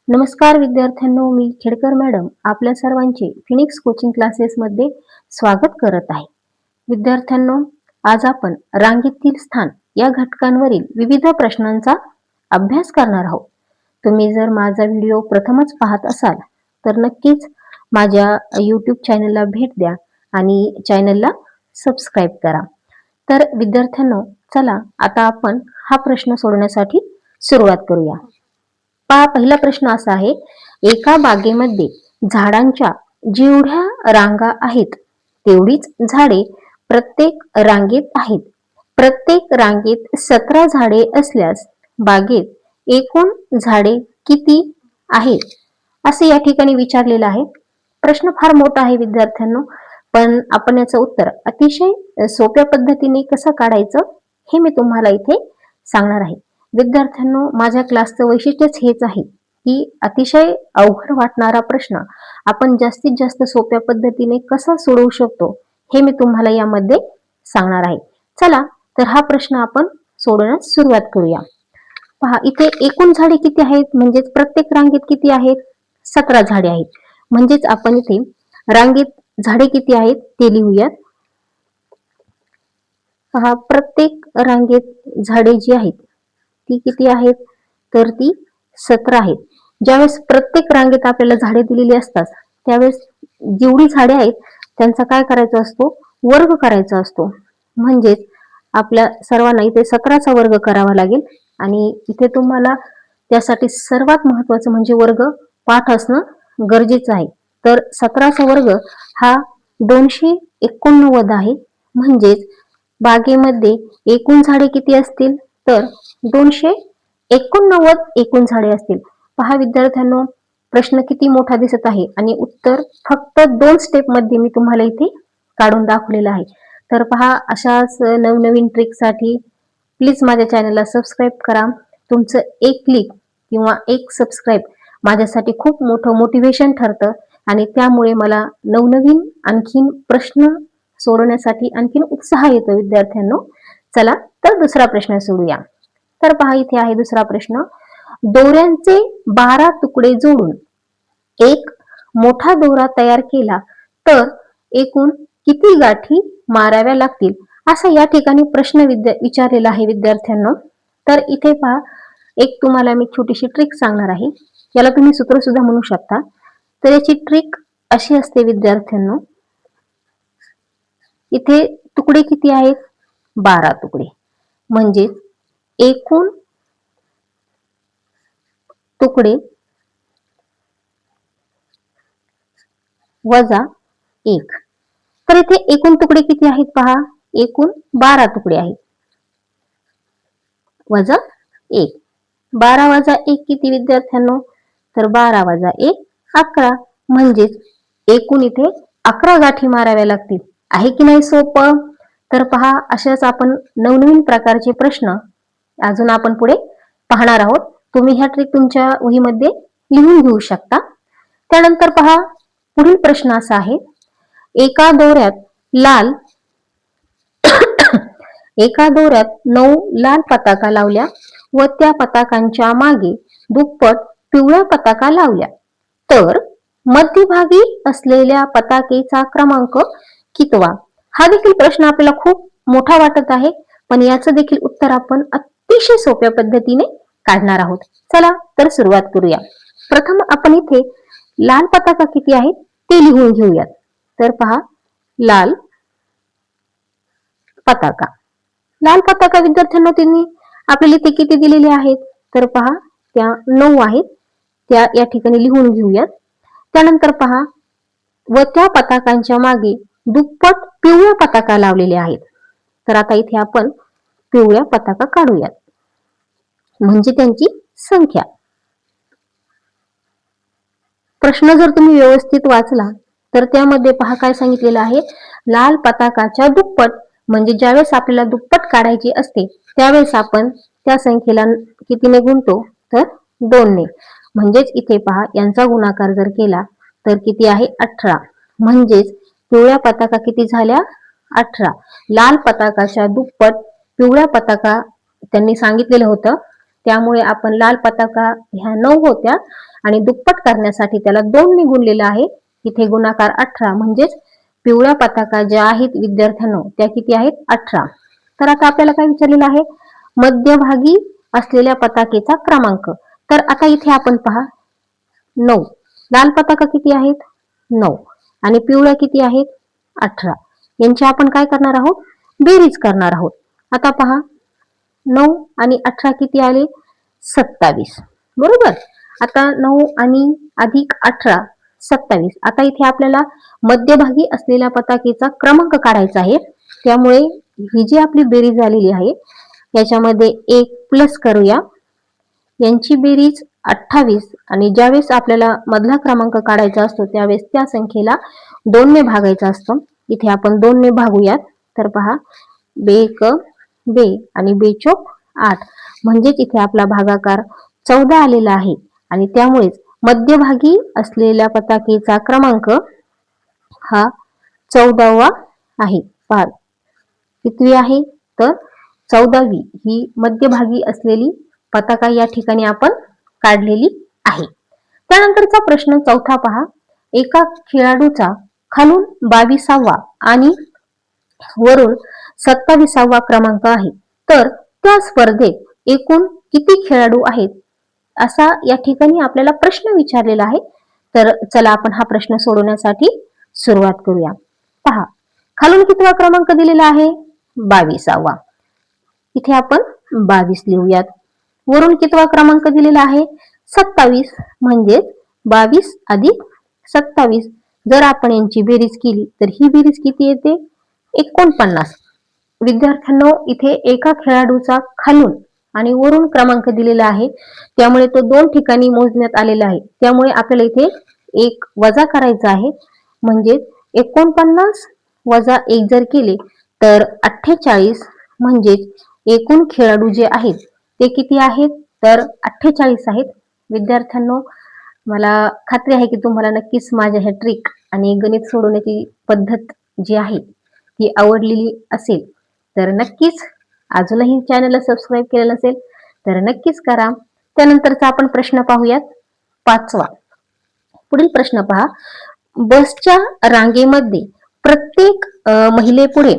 नमस्कार विद्यार्थ्यांनो, मी खेडकर मॅडम आपल्या सर्वांचे फिनिक्स कोचिंग क्लासेसमध्ये स्वागत करत आहे. विद्यार्थ्यांनो, आज आपण रांगेतील स्थान या घटकांवरील विविध प्रश्नांचा अभ्यास करणार आहोत. तुम्ही जर माझा व्हिडिओ प्रथमच पाहत असाल तर नक्कीच माझ्या YouTube चॅनलला भेट द्या आणि चॅनलला सबस्क्राईब करा. तर विद्यार्थ्यांनो, चला आता आपण हा प्रश्न सोडवण्यासाठी सुरुवात करूया. पहा, पहिला प्रश्न असा आहे, एका बागेमध्ये झाडांच्या जेवढ्या रांगा आहेत तेवढीच झाडे प्रत्येक रांगेत आहेत. प्रत्येक रांगेत 17 झाडे असल्यास बागेत एकूण झाडे किती आहेत असे या ठिकाणी विचारलेलं आहे. प्रश्न फार मोठा आहे विद्यार्थ्यांनो, पण आपण याचं उत्तर अतिशय सोप्या पद्धतीने कसं काढायचं हे मी तुम्हाला इथे सांगणार आहे. विद्यार्थ्यांनो, माझ्या क्लासचं वैशिष्ट्यच हेच आहे की अतिशय अवघड वाटणारा प्रश्न आपण जास्तीत जास्त सोप्या पद्धतीने कसा सोडवू शकतो हे मी तुम्हाला यामध्ये सांगणार आहे. चला तर हा प्रश्न आपण सोडवण्यास सुरुवात करूया. पहा, इथे एकूण झाडे किती आहेत, म्हणजेच प्रत्येक रांगेत किती आहेत, 17 झाडे आहेत. म्हणजेच आपण इथे रांगेत झाडे किती आहेत ते लिहूयात. पहा, प्रत्येक रांगेत झाडे जी आहेत ती किती आहेत, तर ती 17 आहेत. ज्यावेळेस प्रत्येक रांगेत आपल्याला झाडे दिलेली असतात त्यावेळेस जेवढी झाडे आहेत त्यांचा काय करायचा असतो, वर्ग करायचा असतो. म्हणजेच आपल्या सर्वांना इथे 17चा वर्ग करावा लागेल आणि इथे तुम्हाला त्यासाठी सर्वात महत्वाचं म्हणजे वर्ग पाठ असणं गरजेचं आहे. तर 17चा वर्ग हा 289 आहे. म्हणजेच बागेमध्ये एकूण झाडे किती असतील, तर 289 एकूण झाडे असतील. पहा विद्यार्थ्यांनो, प्रश्न किती मोठा दिसत आहे आणि उत्तर फक्त 2 स्टेप मध्ये मी तुम्हाला इथे काढून दाखवलेलं आहे. तर पहा, अशाच नवनवीन ट्रिकसाठी प्लीज माझ्या चॅनलला सबस्क्राईब करा. तुमचं एक क्लिक किंवा एक सबस्क्राईब माझ्यासाठी खूप मोठं मोटिवेशन ठरतं आणि त्यामुळे मला नवनवीन आणखीन प्रश्न सोडवण्यासाठी आणखीन उत्साह येतो विद्यार्थ्यांनो. चला तर दुसरा प्रश्न सोडूया. तर पहा, इथे आहे दुसरा प्रश्न. दोऱ्यांचे 12 तुकडे जोडून एक मोठा दोरा तयार केला तर एकूण किती गाठी माराव्या लागतील असा या ठिकाणी प्रश्न विचारलेला आहे विद्यार्थ्यांनो. तर इथे पहा, एक तुम्हाला मी छोटीशी ट्रिक सांगणार आहे. याला तुम्ही सूत्र सुद्धा म्हणू शकता. तर याची ट्रिक अशी असते विद्यार्थ्यांनो, इथे तुकडे किती आहेत, 12 तुकडे. म्हणजे एकूण तुकडे वजा 1. तर इथे एकूण तुकडे किती आहेत पहा, एकूण 12 तुकडे आहेत वजा 1. 12 वजा 1 किती विद्यार्थ्यांनो, तर 12 वजा 1 11. म्हणजेच एकूण इथे 11 गाठी माराव्या लागतील. आहे की नाही सोपं? तर पहा, अशाच आपण नवनवीन प्रकारचे प्रश्न अजून आपण पुढे पाहणार आहोत. तुम्ही ह्या ट्रिक तुमच्या वहीमध्ये लिहून घेऊ शकता. त्यानंतर पहा, पुढील प्रश्न असा आहे, एका दोऱ्यात लाल एका दोऱ्यात 9 लाल पताका लावल्या व त्या पताकांच्या मागे दुप्पट पिवळ्या पताका लावल्या तर मध्यभागी असलेल्या पताकेचा क्रमांक कितवा? हा देखील प्रश्न आपल्याला खूप मोठा वाटत आहे, पण याचं देखील उत्तर आपण अतिशय सोप्या पद्धतीने काढणार आहोत. चला तर सुरुवात करूया. प्रथम आपण इथे लाल पताका किती आहेत ते लिहून घेऊयात. तर पहा, लाल पताका. लाल पताका विद्यार्थ्यांनो त्यांनी आपल्याला इथे किती दिलेले आहेत, तर पहा त्या 9 आहेत. त्या या ठिकाणी लिहून घेऊयात. त्यानंतर पहा, व त्या पताकांच्या मागे दुप्पट पिवळ्या पताका लावलेल्या आहेत. तर आता इथे आपण पिवळ्या पताका काढूयात, म्हणजे त्यांची संख्या. प्रश्न जर तुम्ही व्यवस्थित वाचला तर त्यामध्ये पहा काय सांगितलेलं आहे, लाल पताकाच्या दुप्पट. म्हणजे ज्यावेळेस आपल्याला दुप्पट काढायची असते त्यावेळेस आपण त्या संख्येला कितीने गुणतो, तर 2 ने. म्हणजेच इथे पहा, यांचा गुणाकार जर केला तर किती आहे, 18. म्हणजेच पिवळ्या पताका किती झाल्या, 18. लाल पताकाच्या दुप्पट पिवळ्या पताका त्यांनी सांगितलेलं होतं त्यामुळे आपण लाल पताका ह्या 9 होत्या आणि दुप्पट करण्यासाठी त्याला 2 ने गुणलेलं आहे. इथे गुणाकार 18 म्हणजेच पिवळ्या पताका ज्या आहेत विद्यार्थ्यांनो त्या किती आहेत 18. तर आता आपल्याला काय विचारलेलं आहे मध्यभागी असलेल्या पताकेचा क्रमांक. तर आता इथे आपण पहा 9 लाल पताका किती आहेत 9 आणि पिवळ्या किती आहेत 18. यांची आपण काय करणार आहोत बेरीज करणार आहोत. आता पहा 9 आणि 18 किती आले 27 बरोबर. आता 9 आणि अधिक 18 27. आता इथे आपल्याला मध्यभागी असलेल्या पताकेचा क्रमांक काढायचा आहे. त्यामुळे ही जी आपली बेरीज झालेली आहे याच्यामध्ये 1 प्लस करूया. यांची बेरीज 28 आणि ज्यावेळेस आपल्याला मधला क्रमांक काढायचा असतो त्यावेळेस त्या संख्येला 2 ने भागायचं असतं. इथे आपण 2 ने भागूयात. तर पहा 2 बे आणि 2 चोक 8 म्हणजेच इथे आपला भागाकार 14 आलेला आहे आणि त्यामुळेच मध्यभागी असलेल्या पताकेचा क्रमांक हा 14वा आहे. पहा कितवी आहे तर 14वी ही मध्यभागी असलेली पताका या ठिकाणी आपण काढलेली आहे. त्यानंतरचा प्रश्न चौथा पहा एका खेळाडूचा खालून 22वा आणि वरून 27वा क्रमांक आहे तर त्या स्पर्धेत एकूण किती खेळाडू आहेत असा या ठिकाणी आपल्याला प्रश्न विचारलेला आहे. तर चला आपण हा प्रश्न सोडवण्यासाठी सुरुवात करूया. पहा खालून कितवा क्रमांक दिलेला आहे 22वा. इथे आपण 22 लिहूयात. वरून कितवा क्रमांक दिलेला आहे 27 म्हणजेच 22 अधिक 27. जर आपण यांची बेरीज केली तर ही बेरीज किती येते 49. विद्यार्थ्यांनो इथे एका खेळाडूचा खालून आणि वरून क्रमांक दिलेला आहे त्यामुळे तो 2 ठिकाणी मोजण्यात आलेला आहे. त्यामुळे आपल्याला इथे 1 वजा करायचा आहे म्हणजे 49 वजा 1 जर केले तर 48 म्हणजेच एकूण खेळाडू जे आहेत ते किती आहेत तर 48 आहेत. विद्यार्थ्यांनो मला खात्री आहे की तुम्हाला नक्कीच माझ्या ह्या ट्रिक आणि गणित सोडवण्याची पद्धत जी आहे ती आवडलेली असेल. तर नक्कीच अजूनही चॅनलला सबस्क्राईब केलं नसेल तर नक्कीच करा. त्यानंतरचा आपण प्रश्न पाहूयात 5वा. पुढील प्रश्न पहा बसच्या रांगेमध्ये प्रत्येक महिलेपुढे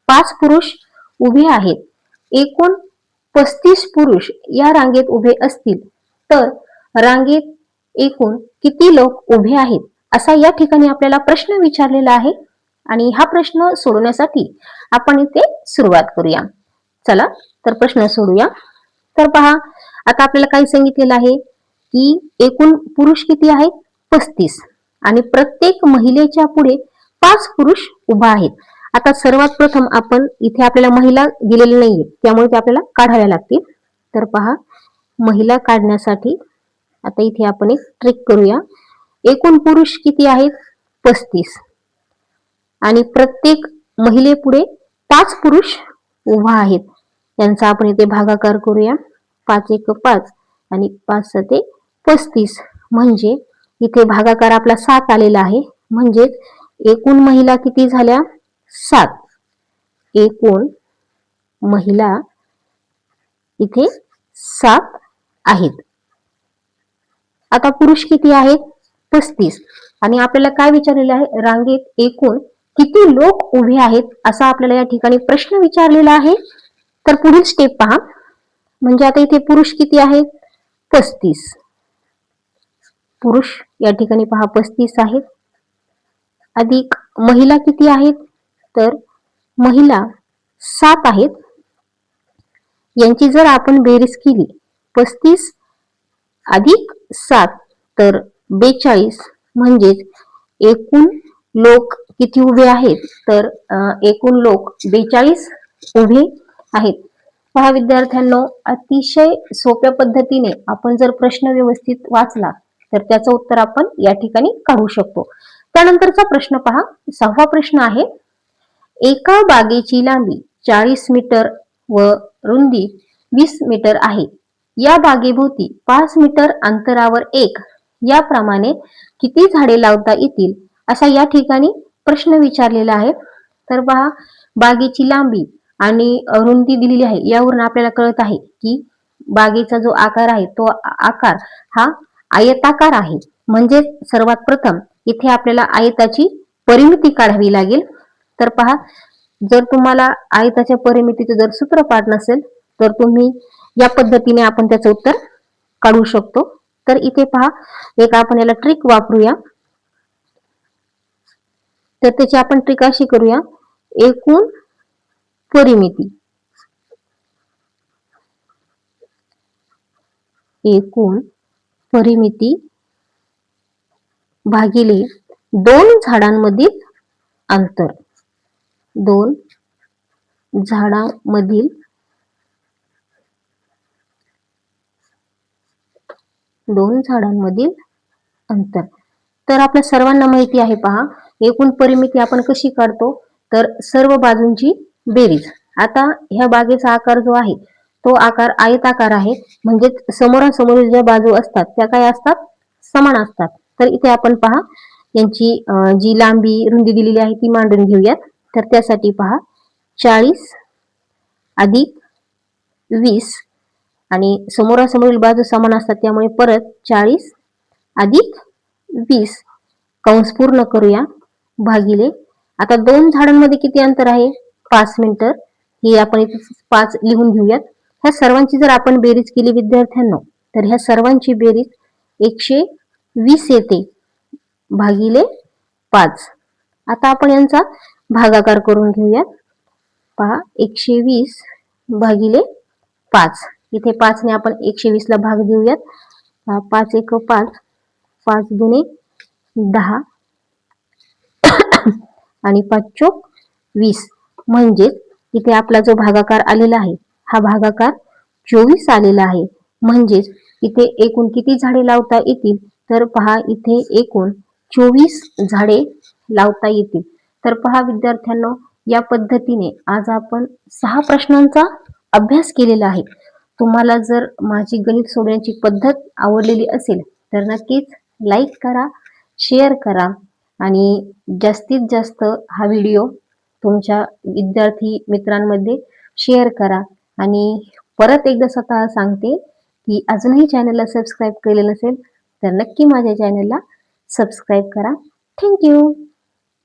5 पुरुष उभे आहेत. एकूण 35 पुरुष या रांगेत उभे असतील तर रांगेत एकूण किती लोक उभे आहेत असा या ठिकाणी आपल्याला प्रश्न विचारलेला आहे आणि हा प्रश्न सोडवण्यासाठी आपण इथे सुरुवात करूया. चला तर प्रश्न सोडूया. तर पहा आता आपल्याला काय सांगितलेलं आहे की एकूण पुरुष किती आहेत 35 आणि प्रत्येक महिलेच्या पुढे 5 पुरुष उभा आहेत. आता सर्वात प्रथम आपण इथे आपल्याला महिला दिलेली नाहीये त्यामुळे ते आपल्याला काढाव्या लागतील. तर पहा महिला काढण्यासाठी आता इथे आपण एक ट्रिक करूया. एकूण पुरुष किती आहेत 35 आणि प्रत्येक महिलेपुढे 5 पुरुष उभा आहेत. यांचा आपण इथे भागाकार करूया. 5 1 5 आणि 5 7 35 म्हणजे इथे भागाकार आपला 7 आलेला आहे. म्हणजेच एकूण महिला किती झाल्या 7. एकूण महिला इथे 7 आहेत. आता पुरुष किती आहेत 35 आणि आपल्याला काय विचारलेलं आहे रांगेत एकूण किती लोक उभे आहेत असा आपल्याला या ठिकाणी प्रश्न विचारलेला आहे. तर पुढील स्टेप पहा म्हणजे आता इथे पुरुष किती आहेत 35. पुरुष या ठिकाणी पहा 35 आहेत अधिक महिला किती आहेत तर महिला 7 आहेत. यांची जर आपण बेरीज केली 35 अधिक 7 तर 42 म्हणजेच एकूण लोक किती उभे आहेत तर एकूण लोक 42 उभे आहेत. पहा विद्यार्थ्यांनो अतिशय सोप्या पद्धतीने आपण जर प्रश्न व्यवस्थित वाचला तर त्याचं उत्तर आपण या ठिकाणी काढू शकतो. त्यानंतरचा प्रश्न पहा 6वा प्रश्न आहे एका बागेची लांबी 40 मीटर व रुंदी 20 मीटर आहे. या बागेभोवती 5 मीटर अंतरावर एक याप्रमाणे किती झाडे लावता येतील असा या ठिकाणी प्रश्न विचारलेला आहे. तर पहा बागेची लांबी आणि रुंदी दिलेली आहे यावरून आपल्याला कळत आहे की बागेचा जो आकार आहे तो आकार हा आयताकार आहे. म्हणजे सर्वात प्रथम इथे आपल्याला आयताची परिमिती काढावी लागेल. तर पहा, जर तुम्हाला आयताच्या परिमितीचं जर सूत्रपाठ नसेल तर तुम्ही या पद्धतीने आपण त्याचं उत्तर काढू शकतो. तर इथे पहा, एक आपण याला ट्रिक वापरूया. तर त्याची आपण ट्रिक अशी करूया, एकूण परिमिती भागिले 2 झाडांमधील अंतर. 2 झाडांमधील अंतर. तर आपल्या सर्वांना माहिती आहे पहा, एकूण परिमिती आपण कशी काढतो, तर सर्व बाजूंची बेरीज. आता ह्या बागेचा आकार जो आहे तो आकार आयताकार आहे. म्हणजे समोरासमोर ज्या बाजू असतात त्या काय असतात, समान असतात. तर इथे आपण पहा, यांची जी लांबी रुंदी दिलेली आहे ती मांडून घेऊयात. तर त्यासाठी पहा, 40 अधिक 20 आणि समोरासमोरील बाजू समान असतात त्यामुळे परत 40 अधिक 20 कंस पूर्ण करूया भागिले. आता 2 झाडांमध्ये किती अंतर आहे, 5 मीटर. हे आपण इथे 5 लिहून घेऊयात. ह्या सर्वांची जर आपण बेरीज केली विद्यार्थ्यांनो, तर ह्या सर्वांची बेरीज 120 येते भागिले 5. आता आपण यांचा भागाकार करून घेऊयात. पहा, 120 भागिले 5. इथे 5 ने आपण 120 ला भाग देऊयात. 5 एक 5, 5 दुने 10 आणि 5 चोक 20. म्हणजे इथे आपला जो भागाकार आलेला आहे हा भागाकार 24 आलेला आहे. म्हणजेच इथे एकूण किती झाडे लावता येतील, तर पहा, इथे एकूण 24 झाडे लावता येतील. तर पहा विद्यार्थ्यांनो, या पद्धतीने आज आपण 6 प्रश्नांचा अभ्यास केलेला आहे. तुम्हाला जर माझी गणित सोडवण्याची पद्धत आवडलेली असेल तर नक्कीच लाईक करा, शेअर करा आणि जास्तीत जास्त हा व्हिडिओ तुमच्या विद्यार्थी मित्रांमध्ये शेअर करा. आणि परत एकदा स्वतः सांगते की अजूनही चॅनलला सबस्क्राईब केलेलं नसेल तर नक्की माझ्या चॅनलला सबस्क्राईब करा. थँक्यू.